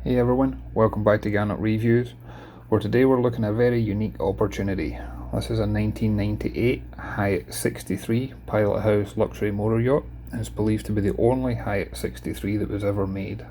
Hey everyone, welcome back to Garnock Reviews, where today we're looking at a very unique opportunity. This is a 1998 Hyatt 63 Pilothouse luxury motor yacht, and it's believed to be the only Hyatt 63 that was ever made.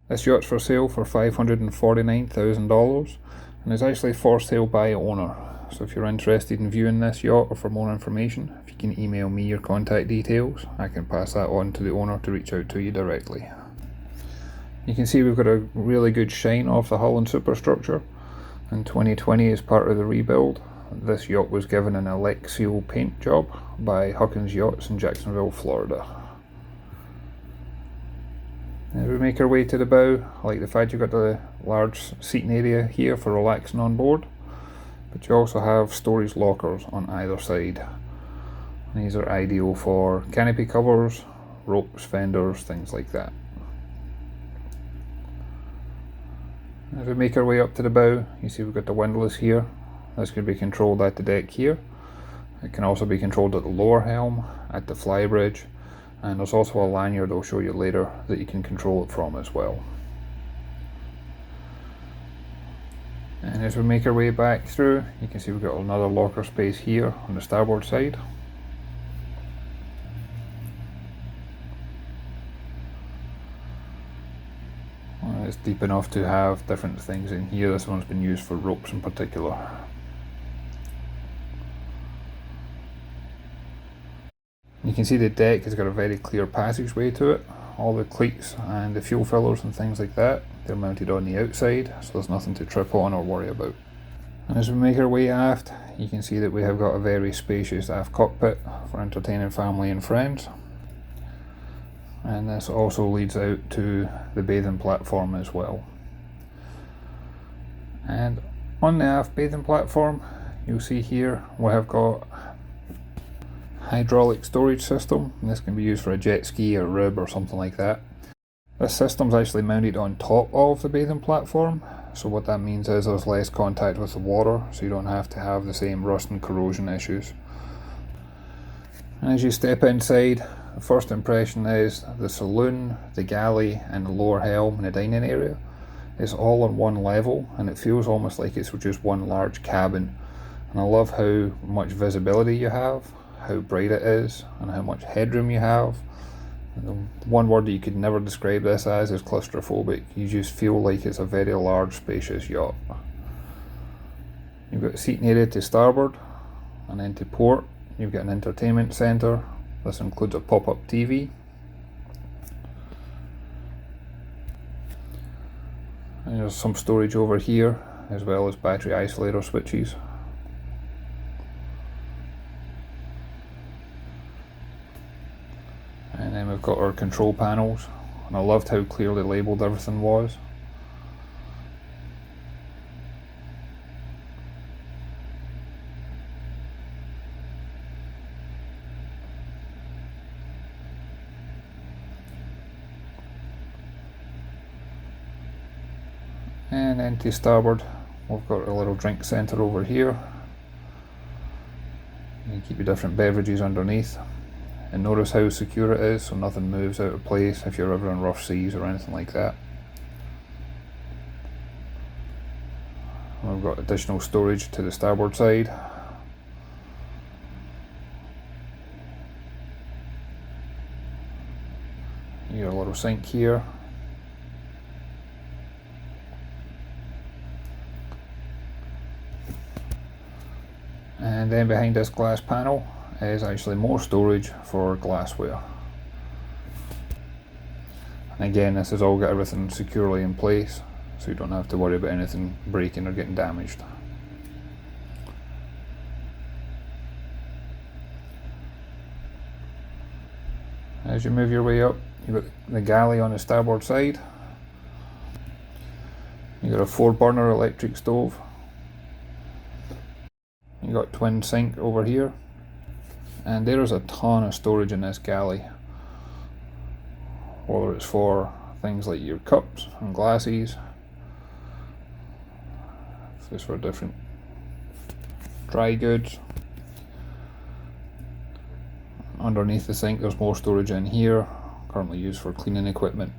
This yacht's for sale for $549,000 and is actually for sale by owner. So if you're interested in viewing this yacht or for more information, if you can email me your contact details, I can pass that on to the owner to reach out to you directly. You can see we've got a really good shine off the hull and superstructure. In 2020, as part of the rebuild, this yacht was given an elect seal paint job by Hyatt Yachts in Jacksonville, Florida. As we make our way to the bow, I like the fact you've got the large seating area here for relaxing on board, but you also have storage lockers on either side. These are ideal for canopy covers, ropes, fenders, things like that. As we make our way up to the bow, you see we've got the windlass here. This can be controlled at the deck here. It can also be controlled at the lower helm, at the flybridge, and there's also a lanyard I'll show you later that you can control it from as well. And as we make our way back through, you can see we've got another locker space here on the starboard side. It's deep enough to have different things in here. This one's been used for ropes in particular. You can see the deck has got a very clear passageway to it. All the cleats and the fuel fillers and things like that, they're mounted on the outside, so there's nothing to trip on or worry about. And as we make our way aft, you can see that we have got a very spacious aft cockpit for entertaining family and friends. And this also leads out to the bathing platform as well. And on the aft bathing platform, you'll see here we have got hydraulic storage system, and this can be used for a jet ski or rib or something like that. This system's actually mounted on top of the bathing platform, so what that means is there's less contact with the water, so you don't have to have the same rust and corrosion issues. And as you step inside, the first impression is the saloon, the galley and the lower helm and the dining area is all on one level, and it feels almost like it's just one large cabin. And I love how much visibility you have, how bright it is, and how much headroom you have. And the one word that you could never describe this as is claustrophobic. You just feel like it's a very large, spacious yacht. You've got a seating area to starboard, and then to port you've got an entertainment centre. This includes a pop-up TV. And there's some storage over here, as well as battery isolator switches. And then we've got our control panels, and I loved how clearly labelled everything was. And then to starboard, we've got a little drink centre over here. You can keep your different beverages underneath. And notice how secure it is, so nothing moves out of place if you're ever in rough seas or anything like that. We've got additional storage to the starboard side. You got a little sink here. And then behind this glass panel is actually more storage for glassware. And again, this has all got everything securely in place, so you don't have to worry about anything breaking or getting damaged. As you move your way up, you've got the galley on the starboard side. You've got a 4-burner electric stove. You've got twin sink over here. And there's a ton of storage in this galley, whether it's for things like your cups and glasses, this for different dry goods. Underneath the sink there's more storage in here, currently used for cleaning equipment.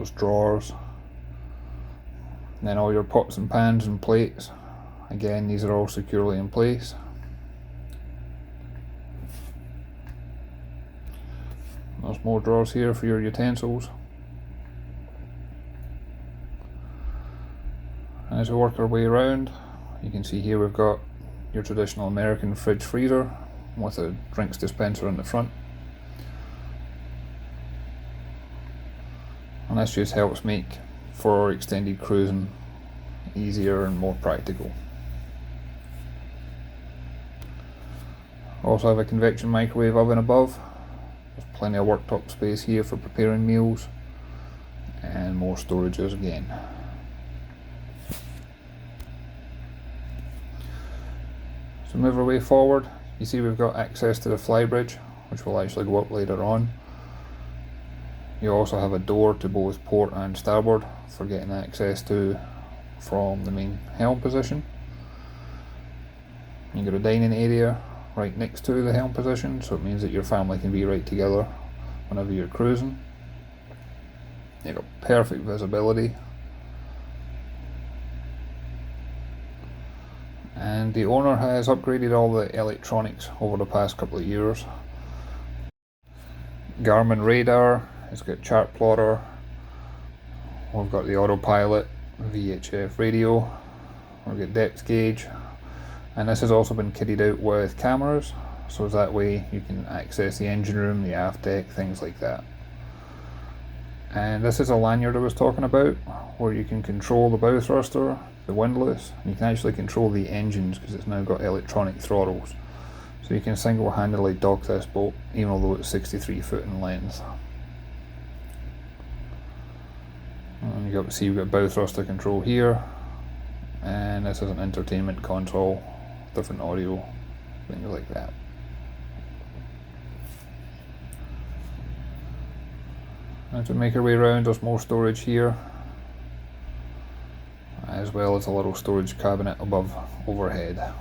There's drawers. And then all your pots and pans and plates. Again, these are all securely in place. There's more drawers here for your utensils. And as we work our way around, you can see here we've got your traditional American fridge freezer with a drinks dispenser in the front. And this just helps make for extended cruising easier and more practical. Also have a convection microwave oven above. There's plenty of worktop space here for preparing meals, and more storages again. So move our way forward, you see we've got access to the flybridge, which will actually go up later on. You also have a door to both port and starboard for getting access to from the main helm position. You've got a dining area right next to the helm position, so it means that your family can be right together whenever you're cruising. You've got perfect visibility. And the owner has upgraded all the electronics over the past couple of years. Garmin radar, it's got chart plotter, we've got the autopilot, VHF radio, we've got depth gauge, and this has also been kitted out with cameras, so that way you can access the engine room, the aft deck, things like that. And this is a lanyard I was talking about, where you can control the bow thruster, the windlass, and you can actually control the engines because it's now got electronic throttles. So you can single-handedly dock this boat, even although it's 63 foot in length. And you see we've got bow thruster control here, and this is an entertainment console, different audio, things like that. And to make our way around, there's more storage here, as well as a little storage cabinet above overhead.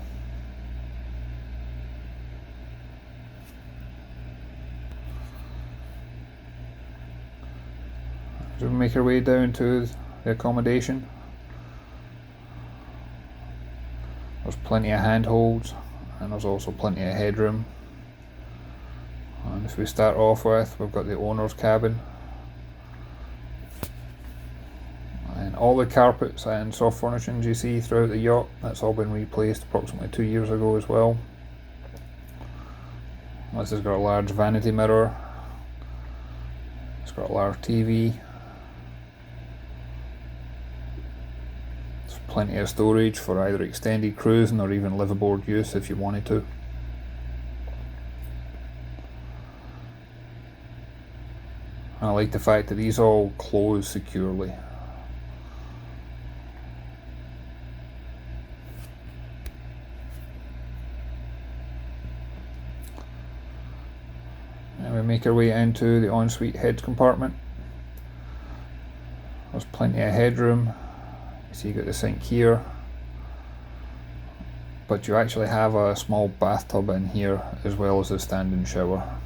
As we make our way down to the accommodation, there's plenty of handholds, and there's also plenty of headroom. And if we start off with, we've got the owner's cabin. And all the carpets and soft furnishings you see throughout the yacht, that's all been replaced approximately 2 years ago as well. This has got a large vanity mirror, it's got a large TV, there's plenty of storage for either extended cruising or even liveaboard use if you wanted to. I like the fact that these all close securely. And we make our way into the ensuite head compartment. There's plenty of headroom. You see you got the sink here, but you actually have a small bathtub in here as well as a standing shower.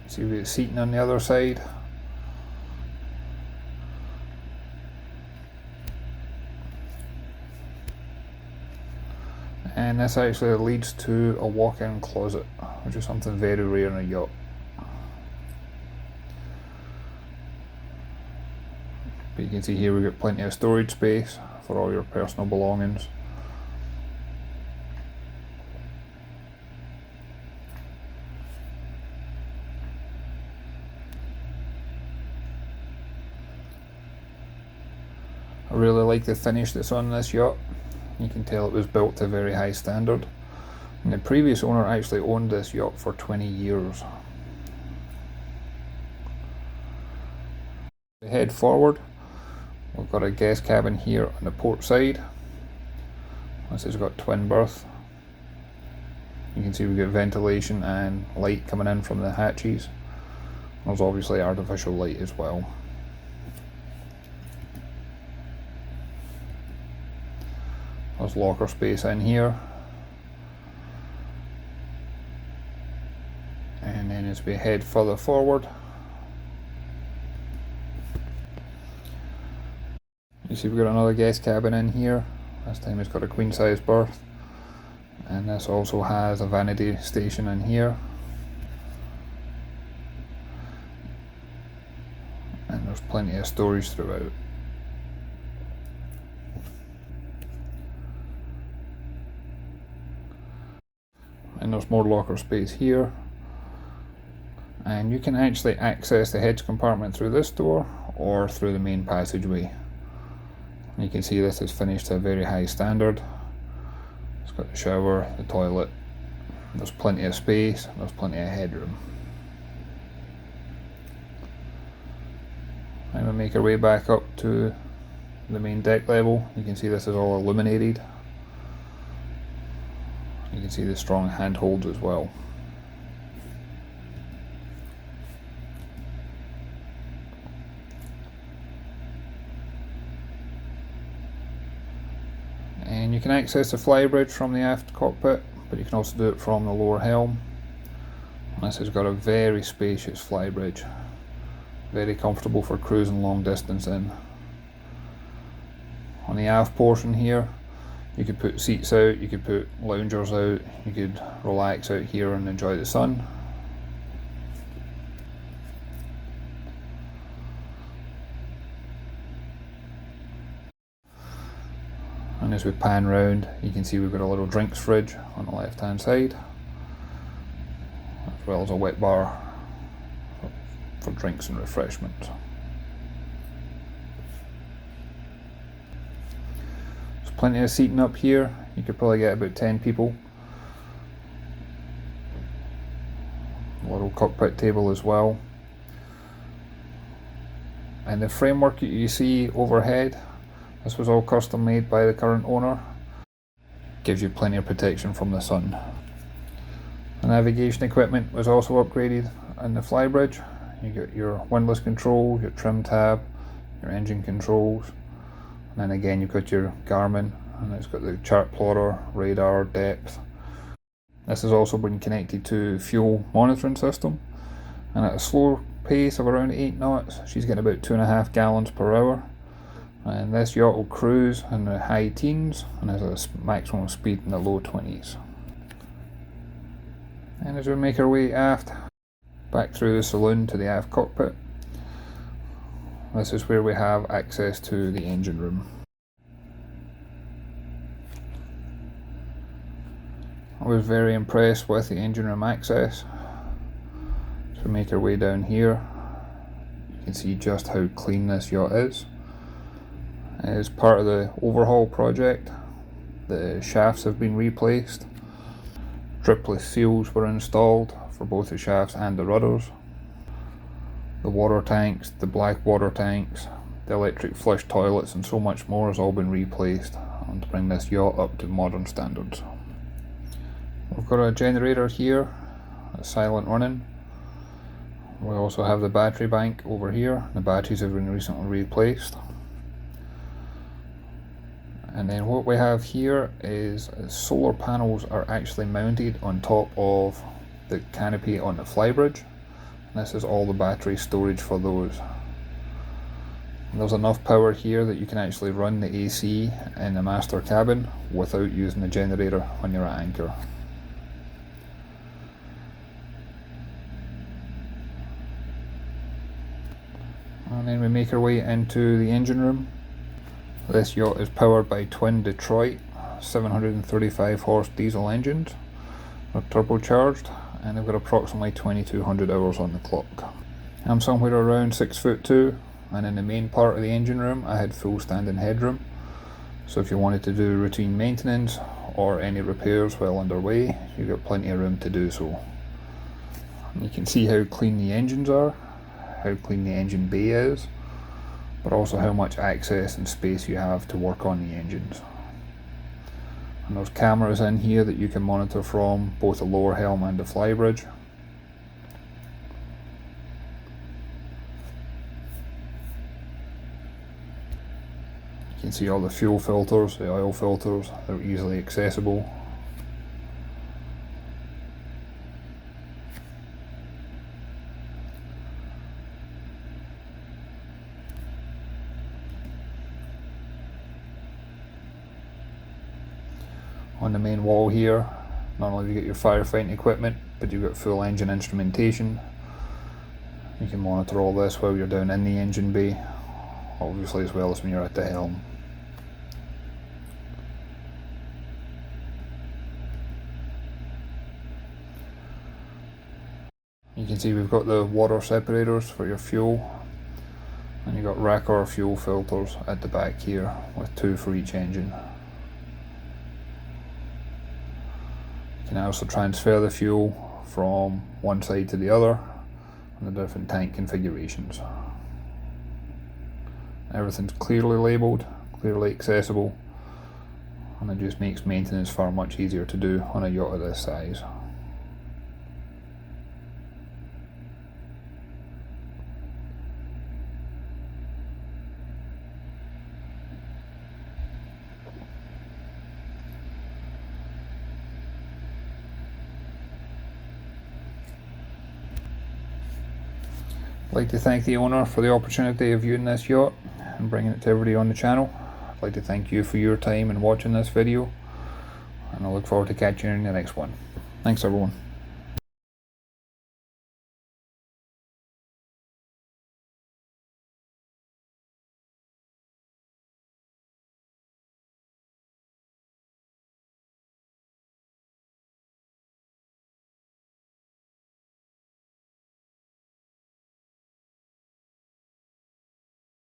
See we've got seating on the other side. And this actually leads to a walk-in closet, which is something very rare in a yacht. But you can see here we've got plenty of storage space for all your personal belongings. I really like the finish that's on this yacht. You can tell it was built to a very high standard. And the previous owner actually owned this yacht for 20 years. To head forward, we've got a guest cabin here on the port side. This has got twin berth. You can see we've got ventilation and light coming in from the hatches. There's obviously artificial light as well. There's locker space in here. And then as we head further forward, you see we've got another guest cabin in here. This time it's got a queen size berth. And this also has a vanity station in here. And there's plenty of storage throughout. And there's more locker space here. And you can actually access the heads compartment through this door or through the main passageway. You can see this is finished to a very high standard. It's got the shower, the toilet, there's plenty of space, there's plenty of headroom. And we make our way back up to the main deck level. You can see this is all illuminated. You can see the strong handholds as well. And you can access the flybridge from the aft cockpit, but you can also do it from the lower helm. And this has got a very spacious flybridge, very comfortable for cruising long distance in. On the aft portion here, you could put seats out, you could put loungers out, you could relax out here and enjoy the sun. And as we pan round, you can see we've got a little drinks fridge on the left hand side, as well as a wet bar for drinks and refreshment. There's plenty of seating up here. You could probably get about 10 people. A little cockpit table as well. And the framework that you see overhead, this was all custom made by the current owner. Gives you plenty of protection from the sun. The navigation equipment was also upgraded in the flybridge. You get your windlass control, your trim tab, your engine controls, and then again you've got your Garmin, and it's got the chart plotter, radar, depth. This has also been connected to fuel monitoring system, and at a slow pace of around 8 knots, she's getting about 2.5 gallons per hour. And this yacht will cruise in the high teens and has a maximum speed in the low 20s. And as we make our way aft, back through the saloon to the aft cockpit, this is where we have access to the engine room. I was very impressed with the engine room access. As we make our way down here, you can see just how clean this yacht is. As part of the overhaul project, the shafts have been replaced. Dripless seals were installed for both the shafts and the rudders. The water tanks, the black water tanks, the electric flush toilets and so much more has all been replaced to bring this yacht up to modern standards. We've got a generator here, that's silent running. We also have the battery bank over here. The batteries have been recently replaced. And then what we have here is solar panels are actually mounted on top of the canopy on the flybridge. And this is all the battery storage for those. And there's enough power here that you can actually run the AC in the master cabin without using the generator when you're at anchor. And then we make our way into the engine room. This yacht is powered by twin Detroit 735 horse diesel engines. They're turbocharged and they've got approximately 2200 hours on the clock. I'm somewhere around 6'2", and in the main part of the engine room I had full standing headroom. So if you wanted to do routine maintenance or any repairs while underway, you've got plenty of room to do so. And you can see how clean the engines are, how clean the engine bay is, but also how much access and space you have to work on the engines. And there's cameras in here that you can monitor from both the lower helm and the flybridge. You can see all the fuel filters, the oil filters, they're easily accessible. On the main wall here, not only do you get your firefighting equipment, but you've got full engine instrumentation. You can monitor all this while you're down in the engine bay, obviously, as well as when you're at the helm. You can see we've got the water separators for your fuel, and you've got Racker fuel filters at the back here with 2 for each engine. You can also transfer the fuel from one side to the other and the different tank configurations. Everything's clearly labelled, clearly accessible, and it just makes maintenance far much easier to do on a yacht of this size. I'd like to thank the owner for the opportunity of viewing this yacht and bringing it to everybody on the channel. I'd like to thank you for your time and watching this video, and I look forward to catching you in the next one. Thanks everyone.